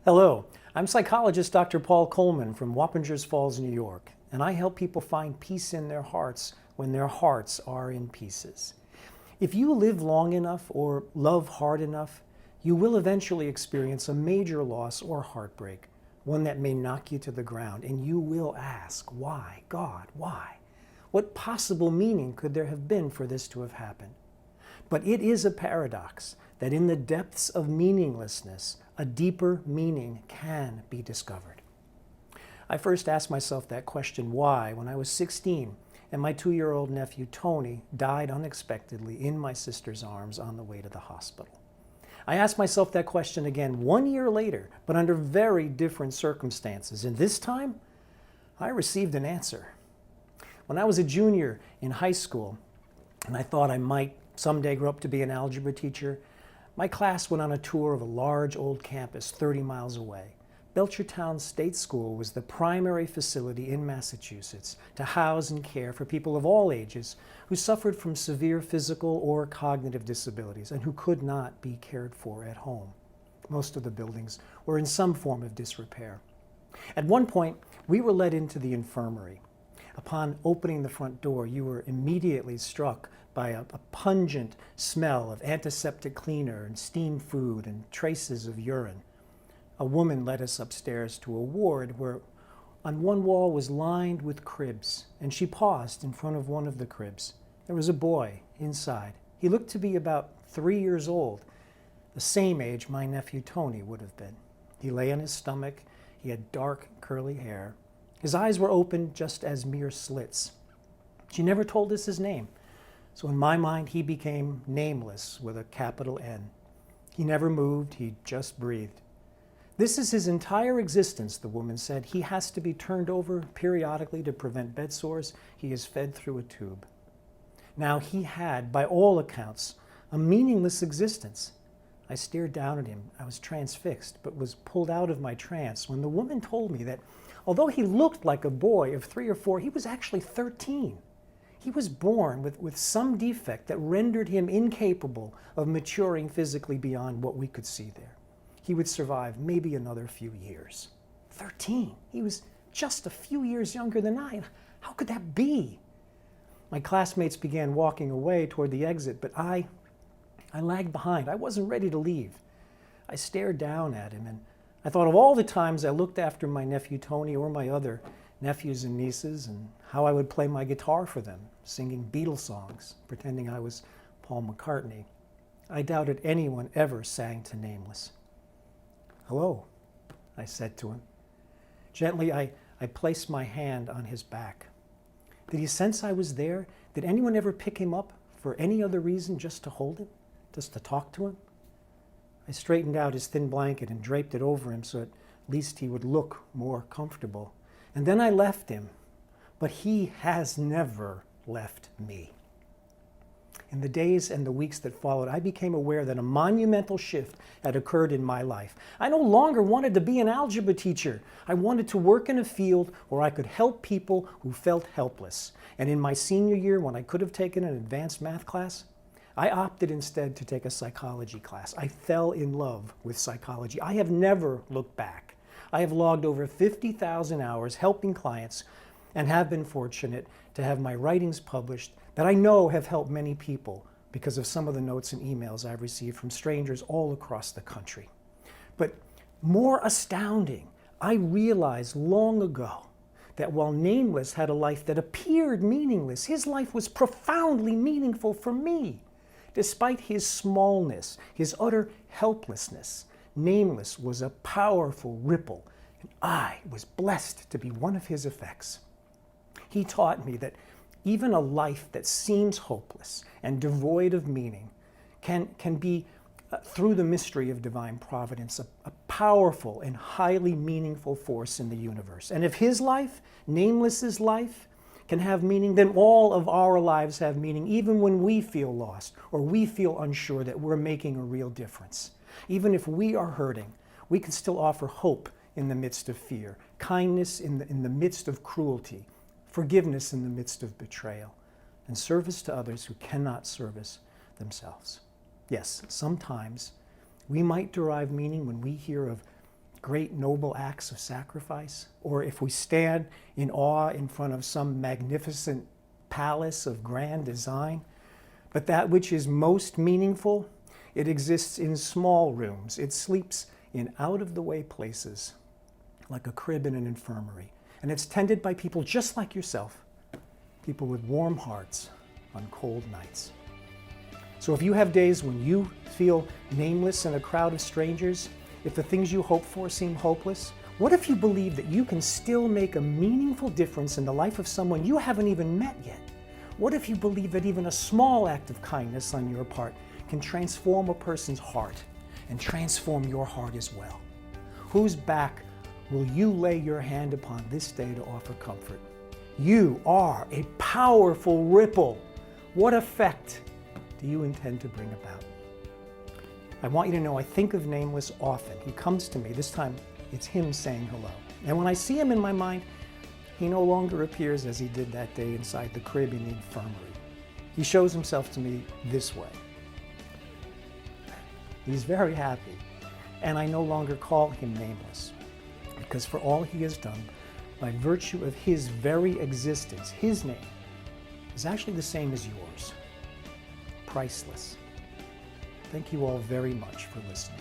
Hello, I'm psychologist Dr. Paul Coleman from Wappingers Falls, New York, and I help people find peace in their hearts when their hearts are in pieces. If you live long enough or love hard enough, you will eventually experience a major loss or heartbreak, one that may knock you to the ground, and you will ask, why, God, why? What possible meaning could there have been for this to have happened? But it is a paradox that in the depths of meaninglessness, a deeper meaning can be discovered. I first asked myself that question, why, when I was 16 and my 2-year-old nephew Tony died unexpectedly in my sister's arms on the way to the hospital. I asked myself that question again 1 year later, but under very different circumstances, and this time I received an answer. When I was a junior in high school, and I thought I might someday grow up to be an algebra teacher, my class went on a tour of a large old campus 30 miles away. Belchertown State School was the primary facility in Massachusetts to house and care for people of all ages who suffered from severe physical or cognitive disabilities and who could not be cared for at home. Most of the buildings were in some form of disrepair. At one point, we were led into the infirmary. Upon opening the front door, you were immediately struck by a pungent smell of antiseptic cleaner and steamed food and traces of urine. A woman led us upstairs to a ward where on one wall was lined with cribs, and she paused in front of one of the cribs. There was a boy inside. He looked to be about 3 years old, the same age my nephew Tony would have been. He lay on his stomach. He had dark, curly hair. His eyes were open just as mere slits. She never told us his name, so in my mind he became nameless with a capital N. He never moved, he just breathed. This is his entire existence, the woman said. He has to be turned over periodically to prevent bed sores. He is fed through a tube. Now he had, by all accounts, a meaningless existence. I stared down at him. I was transfixed, but was pulled out of my trance when the woman told me that although he looked like a boy of 3 or 4, he was actually 13. He was born with some defect that rendered him incapable of maturing physically beyond what we could see there. He would survive maybe another few years. 13. He was just a few years younger than I. How could that be? My classmates began walking away toward the exit, but I lagged behind. I wasn't ready to leave. I stared down at him, and I thought of all the times I looked after my nephew Tony or my other nephews and nieces, and how I would play my guitar for them, singing Beatles songs, pretending I was Paul McCartney. I doubted anyone ever sang to Nameless. "Hello," I said to him. Gently, I placed my hand on his back. Did he sense I was there? Did anyone ever pick him up for any other reason, just to hold him, just to talk to him? I straightened out his thin blanket and draped it over him so at least he would look more comfortable. And then I left him, but he has never left me. In the days and the weeks that followed, I became aware that a monumental shift had occurred in my life. I no longer wanted to be an algebra teacher. I wanted to work in a field where I could help people who felt helpless. And in my senior year, when I could have taken an advanced math class, I opted instead to take a psychology class. I fell in love with psychology. I have never looked back. I have logged over 50,000 hours helping clients and have been fortunate to have my writings published that I know have helped many people because of some of the notes and emails I've received from strangers all across the country. But more astounding, I realized long ago that while Nameless had a life that appeared meaningless, his life was profoundly meaningful for me. Despite his smallness, his utter helplessness, Nameless was a powerful ripple, and I was blessed to be one of his effects. He taught me that even a life that seems hopeless and devoid of meaning can be, through the mystery of divine providence, a powerful and highly meaningful force in the universe. And if his life, Nameless's life, can have meaning, then all of our lives have meaning, even when we feel lost or we feel unsure that we're making a real difference. Even if we are hurting, we can still offer hope in the midst of fear, kindness in the midst of cruelty, forgiveness in the midst of betrayal, and service to others who cannot service themselves. Yes, sometimes we might derive meaning when we hear of great noble acts of sacrifice, or if we stand in awe in front of some magnificent palace of grand design. But that which is most meaningful, it exists in small rooms. It sleeps in out-of-the-way places, like a crib in an infirmary. And it's tended by people just like yourself, people with warm hearts on cold nights. So if you have days when you feel nameless in a crowd of strangers, if the things you hope for seem hopeless, what if you believe that you can still make a meaningful difference in the life of someone you haven't even met yet? What if you believe that even a small act of kindness on your part can transform a person's heart and transform your heart as well? Whose back will you lay your hand upon this day to offer comfort? You are a powerful ripple. What effect do you intend to bring about? I want you to know I think of Nameless often. He comes to me. This time it's him saying hello. And when I see him in my mind, he no longer appears as he did that day inside the crib in the infirmary. He shows himself to me this way. He's very happy, and I no longer call him Nameless, because for all he has done, by virtue of his very existence, his name is actually the same as yours. Priceless. Thank you all very much for listening.